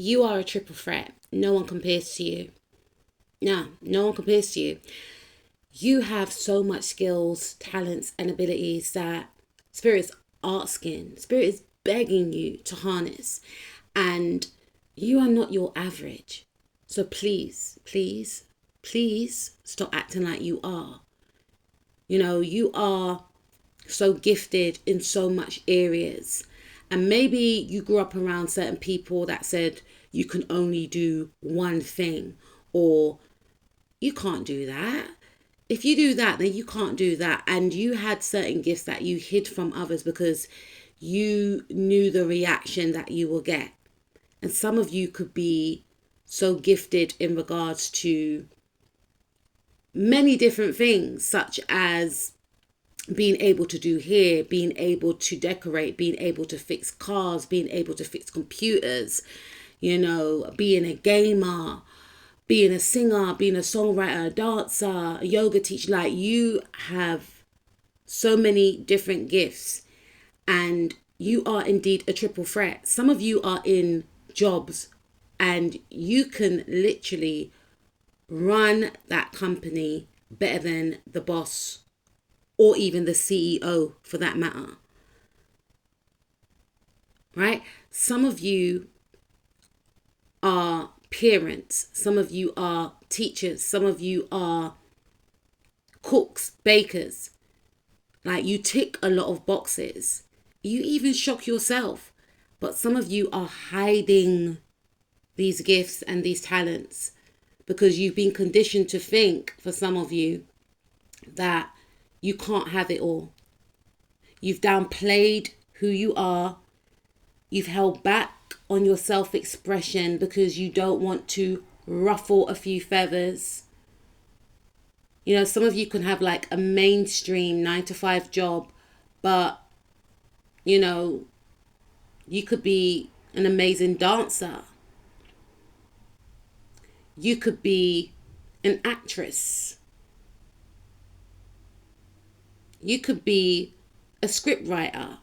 You are a triple threat. No one compares to you. No one compares to you. You have so much skills, talents, and abilities that Spirit's asking, Spirit is begging you to harness. And you are not your average. So please, please, please stop acting like you are. You are so gifted in so much areas. And maybe you grew up around certain people that said you can only do one thing, or you can't do that. If you do that, then you can't do that. And you had certain gifts that you hid from others because you knew the reaction that you will get. And some of you could be so gifted in regards to many different things, such as being able to do hair, being able to decorate, being able to fix cars, being able to fix computers, being a gamer, being a singer, being a songwriter, a dancer, a yoga teacher. Like, you have so many different gifts, and you are indeed a triple threat. Some of you are in jobs and you can literally run that company better than the boss or even the CEO for that matter. Right? Some of you are parents, some of you are teachers, some of you are cooks, bakers. Like, you tick a lot of boxes. You even shock yourself. But some of you are hiding these gifts and these talents because you've been conditioned to think, for some of you, that you can't have it all. You've downplayed who you are. You've held back on your self-expression because you don't want to ruffle a few feathers. Some of you can have like a mainstream 9-to-5 job, but you could be an amazing dancer. You could be an actress. You could be a script writer.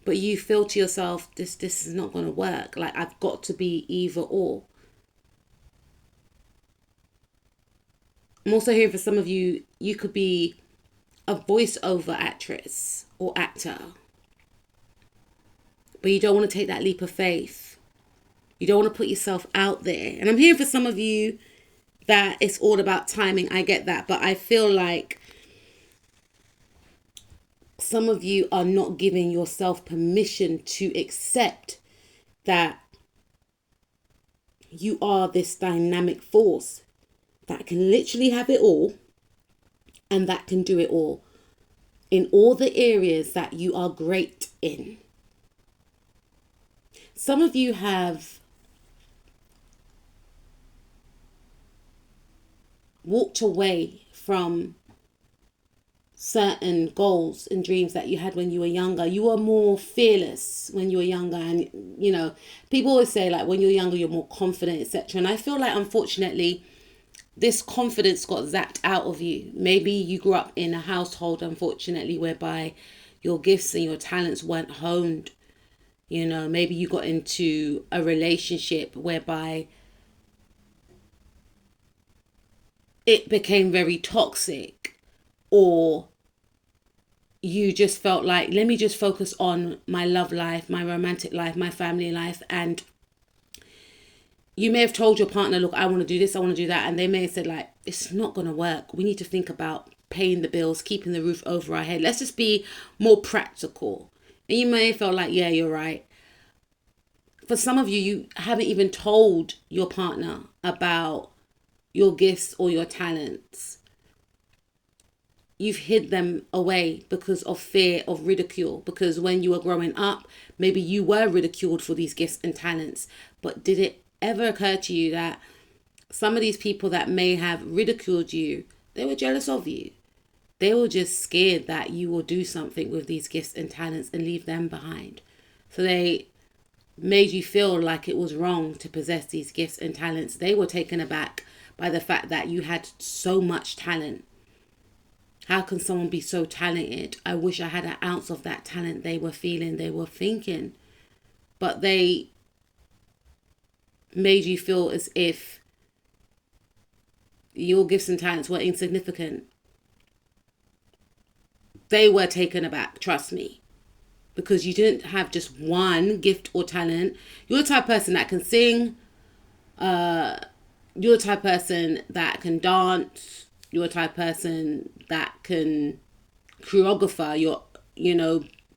But you feel to yourself, this is not going to work. Like, I've got to be either or. I'm also hearing for some of you, you could be a voiceover actress or actor. But you don't want to take that leap of faith. You don't want to put yourself out there. And I'm hearing for some of you that it's all about timing. I get that. But I feel like some of you are not giving yourself permission to accept that you are this dynamic force that can literally have it all and that can do it all in all the areas that you are great in. Some of you have walked away from certain goals and dreams that you had when you were younger. You were more fearless when you were younger, and people always say, like, when you're younger you're more confident, etc. And I feel like, unfortunately, this confidence got zapped out of you. Maybe you grew up in a household, unfortunately, whereby your gifts and your talents weren't honed. Maybe you got into a relationship whereby it became very toxic, or you just felt like, let me just focus on my love life, my romantic life, my family life. And you may have told your partner, look, I want to do this, I want to do that. And they may have said, like, it's not going to work. We need to think about paying the bills, keeping the roof over our head. Let's just be more practical. And you may have felt like, yeah, you're right. For some of you, you haven't even told your partner about your gifts or your talents. You've hid them away because of fear of ridicule. Because when you were growing up, maybe you were ridiculed for these gifts and talents. But did it ever occur to you that some of these people that may have ridiculed you, they were jealous of you? They were just scared that you will do something with these gifts and talents and leave them behind. So they made you feel like it was wrong to possess these gifts and talents. They were taken aback by the fact that you had so much talent. How can someone be so talented? I wish I had an ounce of that talent they were feeling, they were thinking. But they made you feel as if your gifts and talents were insignificant, they were taken aback, trust me. Because you didn't have just one gift or talent. You're the type of person that can sing. You're the type of person that can dance. You're the type of person that can choreographer.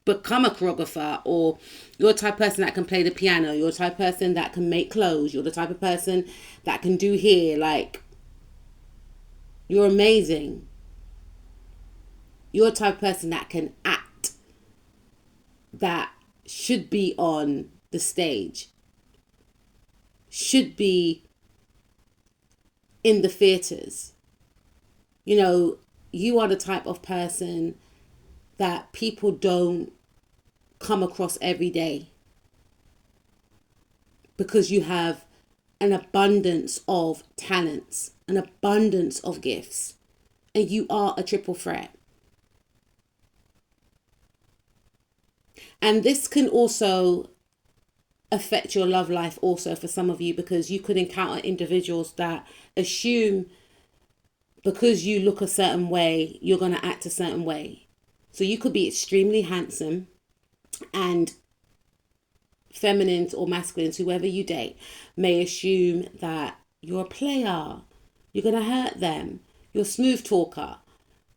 Become a choreographer. Or you're the type of person that can play the piano. You're the type of person that can make clothes. You're the type of person that can do hair. Like, you're amazing. You're the type of person that can act, that should be on the stage, should be in the theatres. You are the type of person that people don't come across every day, because you have an abundance of talents, an abundance of gifts, and you are a triple threat. And this can also affect your love life also for some of you, because you could encounter individuals that assume because you look a certain way, you're going to act a certain way. So you could be extremely handsome, and feminines or masculines, whoever you date, may assume that you're a player, you're going to hurt them, you're a smooth talker,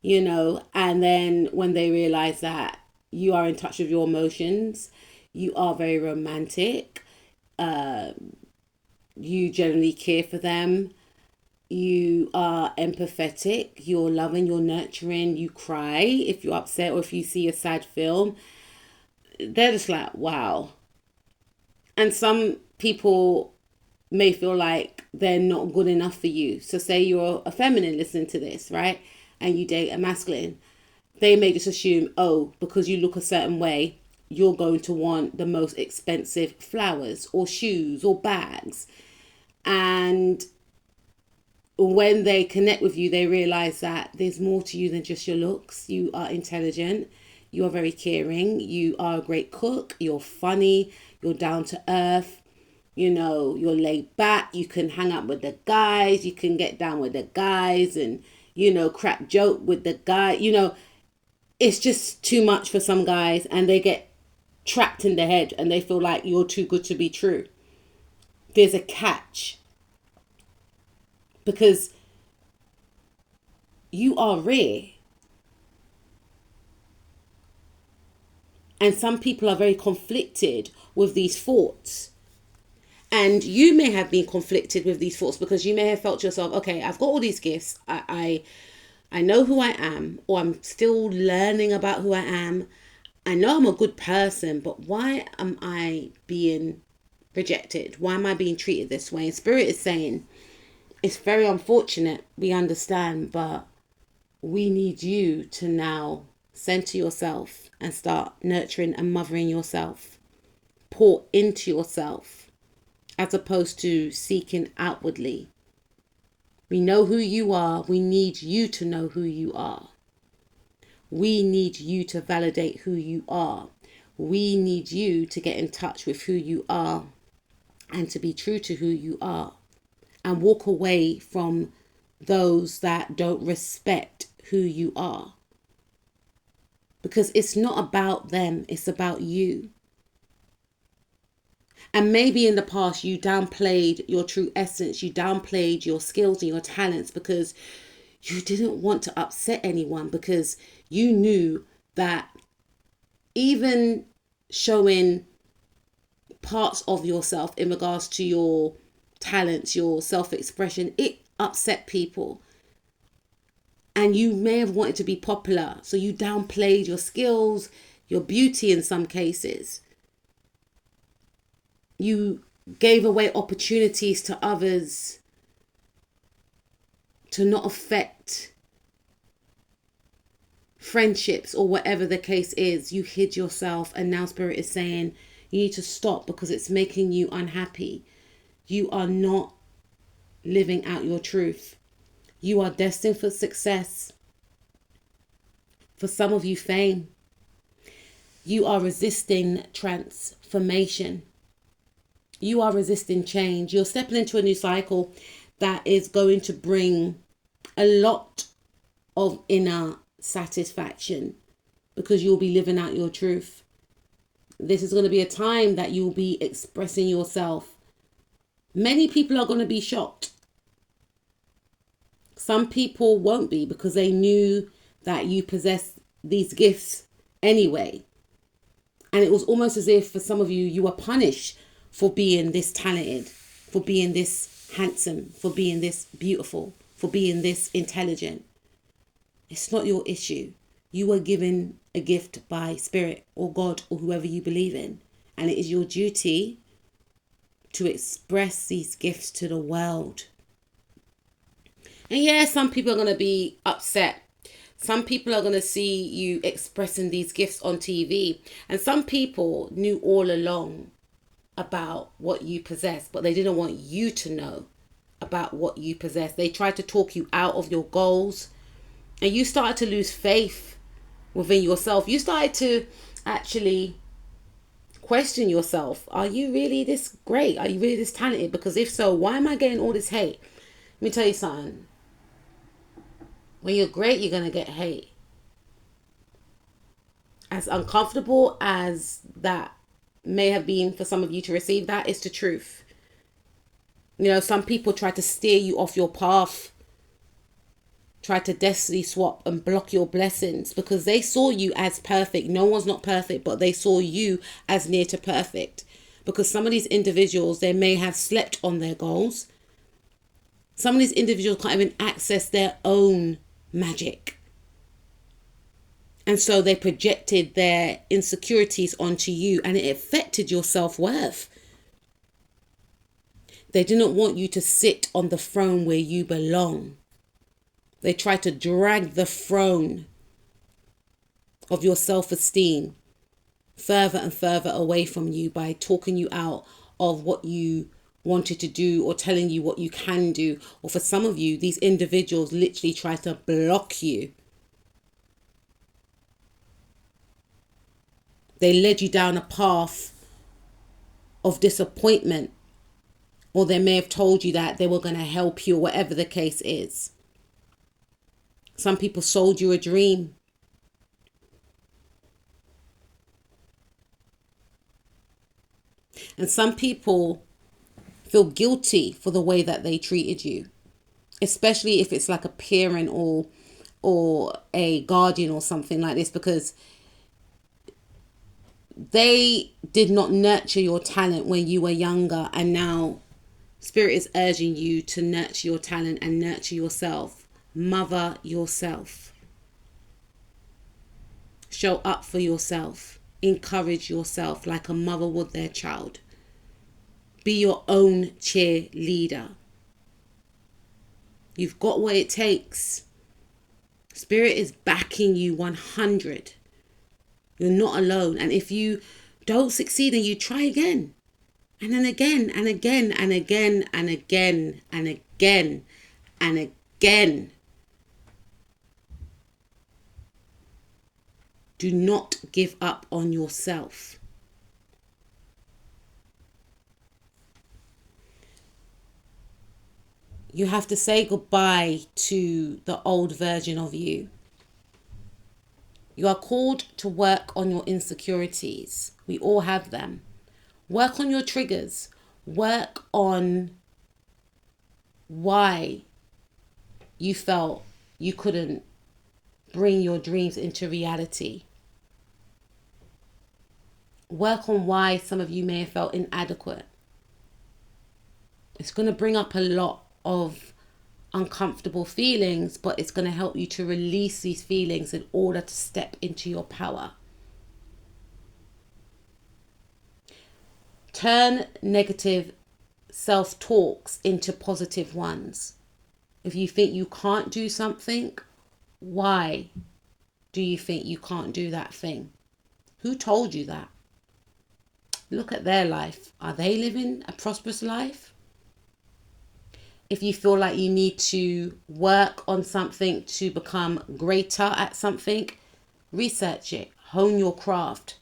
and then when they realize that you are in touch with your emotions, you are very romantic, you generally care for them, you are empathetic, you're loving, you're nurturing, you cry if you're upset or if you see a sad film, they're just like, wow. And some people may feel like they're not good enough for you. So say you're a feminine listening to this, right? And you date a masculine. They may just assume, oh, because you look a certain way, you're going to want the most expensive flowers or shoes or bags. And when they connect with you, they realize that there's more to you than just your looks. You are intelligent. You are very caring. You are a great cook. You're funny. You're down to earth. You're laid back. You can hang out with the guys. You can get down with the guys and, crack joke with the guy. It's just too much for some guys, and they get trapped in their head and they feel like you're too good to be true. There's a catch, because you are rare. And some people are very conflicted with these thoughts. And you may have been conflicted with these thoughts because you may have felt to yourself, okay, I've got all these gifts. I know who I am, or I'm still learning about who I am. I know I'm a good person, but why am I being rejected? Why am I being treated this way? And Spirit is saying, it's very unfortunate, we understand, but we need you to now center yourself and start nurturing and mothering yourself. Pour into yourself, as opposed to seeking outwardly. We know who you are. We need you to know who you are. We need you to validate who you are. We need you to get in touch with who you are and to be true to who you are, and walk away from those that don't respect who you are. Because it's not about them, it's about you. And maybe in the past you downplayed your true essence, you downplayed your skills and your talents because you didn't want to upset anyone, because you knew that even showing parts of yourself in regards to your talents, your self-expression, it upset people. And you may have wanted to be popular, so you downplayed your skills, your beauty in some cases. You gave away opportunities to others to not affect friendships or whatever the case is. You hid yourself, and now Spirit is saying you need to stop because it's making you unhappy. You are not living out your truth. You are destined for success. For some of you, fame. You are resisting transformation. You are resisting change. You're stepping into a new cycle that is going to bring a lot of inner satisfaction because you'll be living out your truth. This is going to be a time that you'll be expressing yourself. Many people are going to be shocked. Some people won't be because they knew that you possess these gifts anyway. And it was almost as if for some of you, you were punished for being this talented, for being this handsome, for being this beautiful, for being this intelligent. It's not your issue. You were given a gift by Spirit or God or whoever you believe in. And it is your duty to express these gifts to the world. And yeah, some people are going to be upset. Some people are going to see you expressing these gifts on TV. And some people knew all along about what you possess, but they didn't want you to know about what you possess. They tried to talk you out of your goals. And you started to lose faith within yourself. You started to actually question yourself. Are you really this great? Are you really this talented? Because if so, why am I getting all this hate? Let me tell you something. When you're great, you're going to get hate. As uncomfortable as that may have been for some of you to receive, that is the truth. You know, some people try to steer you off your path, try to destiny swap and block your blessings because they saw you as perfect. No one's not perfect, but they saw you as near to perfect. Because some of these individuals, they may have slept on their goals. Some of these individuals can't even access their own magic. And so they projected their insecurities onto you and it affected your self-worth. They didn't want you to sit on the throne where you belong. They tried to drag the throne of your self-esteem further and further away from you by talking you out of what you wanted to do or telling you what you can do. Or for some of you, these individuals literally try to block you. They led you down a path of disappointment, or they may have told you that they were going to help you or whatever the case is. Some people sold you a dream. And some people feel guilty for the way that they treated you, especially if it's like a parent or a guardian or something like this, because they did not nurture your talent when you were younger, and now Spirit is urging you to nurture your talent and nurture yourself. Mother yourself. Show up for yourself. Encourage yourself like a mother would their child. Be your own cheerleader. You've got what it takes. Spirit is backing you 100. You're not alone. And if you don't succeed, then you try again. And then again and again and again and again and again and again. Do not give up on yourself. You have to say goodbye to the old version of you. You are called to work on your insecurities. We all have them. Work on your triggers. Work on why you felt you couldn't bring your dreams into reality. Work on why some of you may have felt inadequate. It's going to bring up a lot of uncomfortable feelings, but it's going to help you to release these feelings in order to step into your power. Turn negative self-talks into positive ones. If you think you can't do something, why do you think you can't do that thing? Who told you that? Look at their life. Are they living a prosperous life? If you feel like you need to work on something to become greater at something, research it, hone your craft,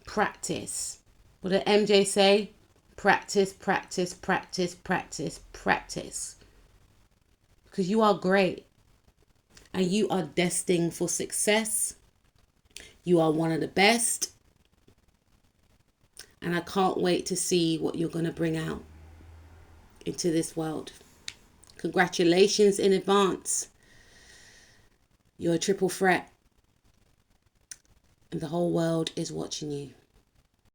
practice. What did MJ say? Practice, practice, practice, practice, practice. Because you are great. And you are destined for success. You are one of the best. And I can't wait to see what you're going to bring out into this world. Congratulations in advance. You're a triple threat. And the whole world is watching you.